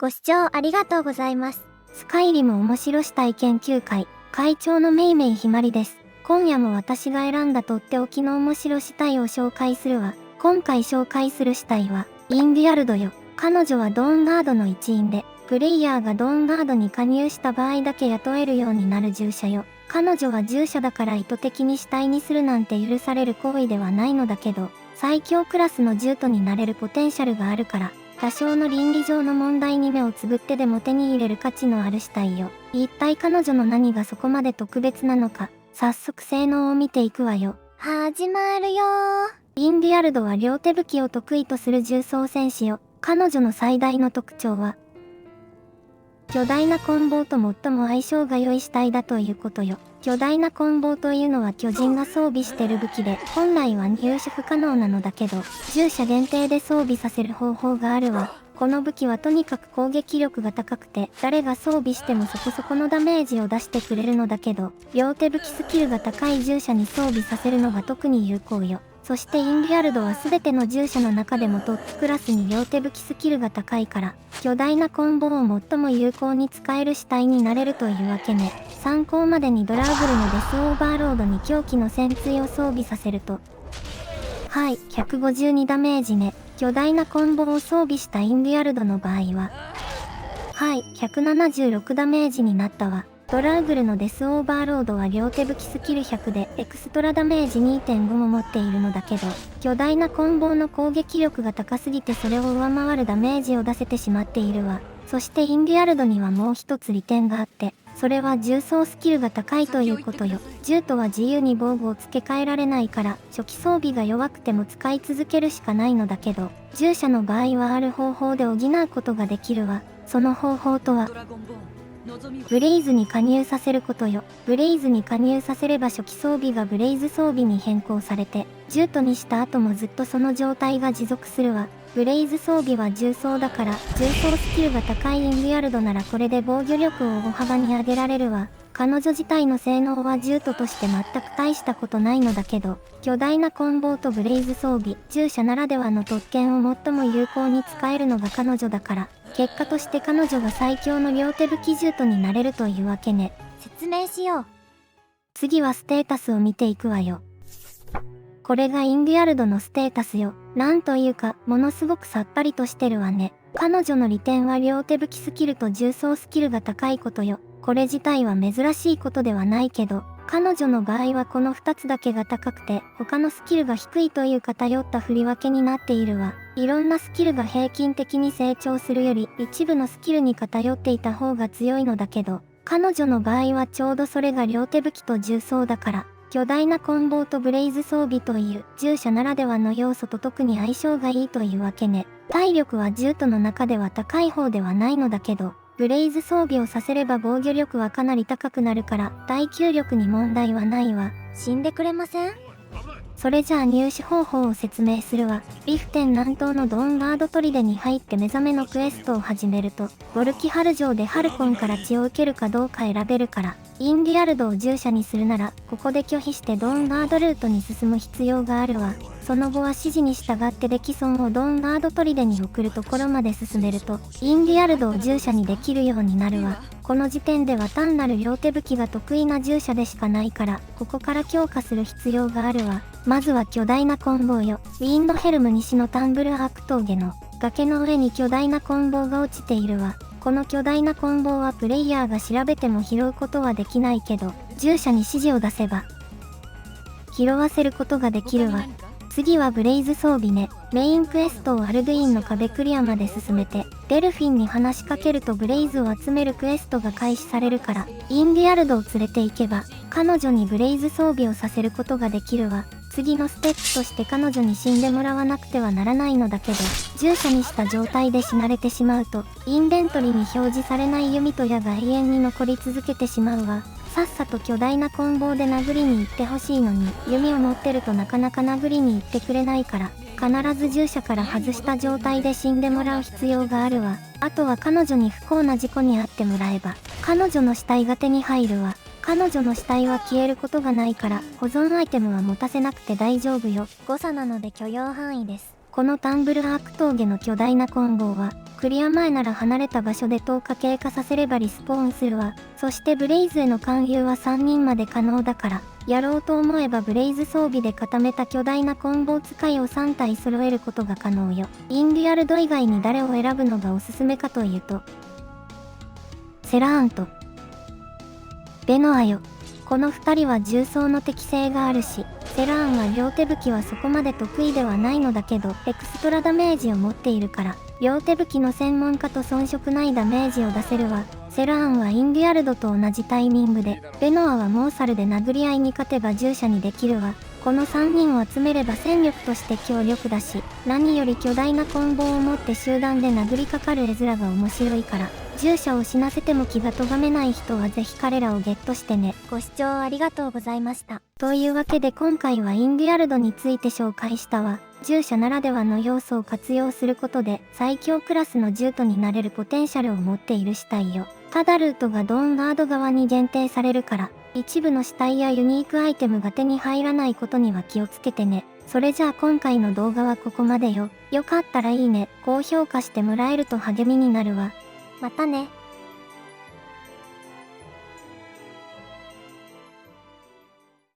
ご視聴ありがとうございます。スカイリム面白死体研究会会長のめいめいひまりです。今夜も私が選んだとっておきの面白死体を紹介するわ。今回紹介する死体はインディアルドよ。彼女はドーンガードの一員で、プレイヤーがドーンガードに加入した場合だけ雇えるようになる従者よ。彼女は従者だから意図的に死体にするなんて許される行為ではないのだけど、最強クラスの従徒になれるポテンシャルがあるから、多少の倫理上の問題に目をつぶってでも手に入れる価値のある死体よ。一体彼女の何がそこまで特別なのか、早速性能を見ていくわよ。始まるよー。インディアルドは両手武器を得意とする重装戦士よ。彼女の最大の特徴は、巨大な棍棒と最も相性が良い死体だということよ。巨大な棍棒というのは巨人が装備してる武器で、本来は入手不可能なのだけど、従者限定で装備させる方法があるわ。この武器はとにかく攻撃力が高くて、誰が装備してもそこそこのダメージを出してくれるのだけど、両手武器スキルが高い従者に装備させるのが特に有効よ。そしてインディアルドは全ての従者の中でもトップクラスに両手武器スキルが高いから、巨大な棍棒を最も有効に使える死体になれるというわけね。参考までにドラーグルのデスオーバーロードに狂気の潜水を装備させると、はい、152ダメージね。巨大な棍棒を装備したインディアルドの場合は、はい、176ダメージになったわ。ドラーグルのデスオーバーロードは両手武器スキル100でエクストラダメージ 2.5 も持っているのだけど、巨大な棍棒の攻撃力が高すぎてそれを上回るダメージを出せてしまっているわ。そしてインディアルドにはもう一つ利点があって、それは重装スキルが高いということよ。銃とは自由に防具を付け替えられないから、初期装備が弱くても使い続けるしかないのだけど、従者の場合はある方法で補うことができるわ。その方法とは、ブレイズに加入させることよ。ブレイズに加入させれば初期装備がブレイズ装備に変更されて、従徒にした後もずっとその状態が持続するわ。ブレイズ装備は重装だから、重装スキルが高いインディアルドならこれで防御力を大幅に上げられるわ。彼女自体の性能は従徒として全く大したことないのだけど、巨大な棍棒とブレイズ装備、従者ならではの特権を最も有効に使えるのが彼女だから、結果として彼女が最強の両手武器従徒になれるというわけね。説明しよう。次はステータスを見ていくわよ。これがインディアルドのステータスよ。なんというか、ものすごくさっぱりとしてるわね。彼女の利点は両手武器スキルと重装スキルが高いことよ。これ自体は珍しいことではないけど、彼女の場合はこの2つだけが高くて、他のスキルが低いという偏った振り分けになっているわ。いろんなスキルが平均的に成長するより、一部のスキルに偏っていた方が強いのだけど、彼女の場合はちょうどそれが両手武器と重装だから、巨大な棍棒とブレイズ装備という従者ならではの要素と特に相性がいいというわけね。体力は従徒の中では高い方ではないのだけど、ブレイズ装備をさせれば防御力はかなり高くなるから、耐久力に問題はないわ。死んでくれません？それじゃあ入手方法を説明するわ。リフテン南東のドーンガード砦に入って目覚めのクエストを始めると、ボルキハル城でハルコンから血を受けるかどうか選べるから、インディアルドを従者にするなら、ここで拒否してドーンガードルートに進む必要があるわ。その後は指示に従ってデキソンをドーンガード砦に送るところまで進めると、インディアルドを従者にできるようになるわ。この時点では単なる両手武器が得意な従者でしかないから、ここから強化する必要があるわ。まずは巨大な棍棒よ。ウィンドヘルム西のタンブルアーク峠の崖の上に巨大な棍棒が落ちているわ。この巨大な棍棒はプレイヤーが調べても拾うことはできないけど、従者に指示を出せば拾わせることができるわ。次はブレイズ装備ね。メインクエストをアルドゥインの壁クリアまで進めて、デルフィンに話しかけるとブレイズを集めるクエストが開始されるから、インディアルドを連れて行けば、彼女にブレイズ装備をさせることができるわ。次のステップとして彼女に死んでもらわなくてはならないのだけど、従者にした状態で死なれてしまうと、インベントリに表示されない弓と矢が永遠に残り続けてしまうわ。さっさと巨大な棍棒で殴りに行ってほしいのに、弓を持ってるとなかなか殴りに行ってくれないから、必ず従者から外した状態で死んでもらう必要があるわ。あとは彼女に不幸な事故に遭ってもらえば、彼女の死体が手に入るわ。彼女の死体は消えることがないから、保存アイテムは持たせなくて大丈夫よ。誤差なので許容範囲です。このタンブルアーク峠の巨大なコンボは、クリア前なら離れた場所で10日経過させればリスポーンするわ。そしてブレイズへの勧誘は3人まで可能だから、やろうと思えばブレイズ装備で固めた巨大なコンボ使いを3体揃えることが可能よ。インデュアルド以外に誰を選ぶのがおすすめかというと、セラーンとベノアよ。この2人は重装の適性があるし、セラーンは両手武器はそこまで得意ではないのだけど、エクストラダメージを持っているから、両手武器の専門家と遜色ないダメージを出せるわ。セラーンはインデュアルドと同じタイミングで、ベノアはモーサルで殴り合いに勝てば従者にできるわ。この3人を集めれば戦力として強力だし、何より巨大なコンボを持って集団で殴りかかる絵面が面白いから、従者を死なせても気が咎めない人はぜひ彼らをゲットしてね。ご視聴ありがとうございました。というわけで今回はインデュアルドについて紹介したわ。従者ならではの要素を活用することで最強クラスの獣人になれるポテンシャルを持っている死体よ。ただルートがドーンガード側に限定されるから、一部の死体やユニークアイテムが手に入らないことには気をつけてね。それじゃあ今回の動画はここまでよ。よかったらいいね、高評価してもらえると励みになるわ。またね。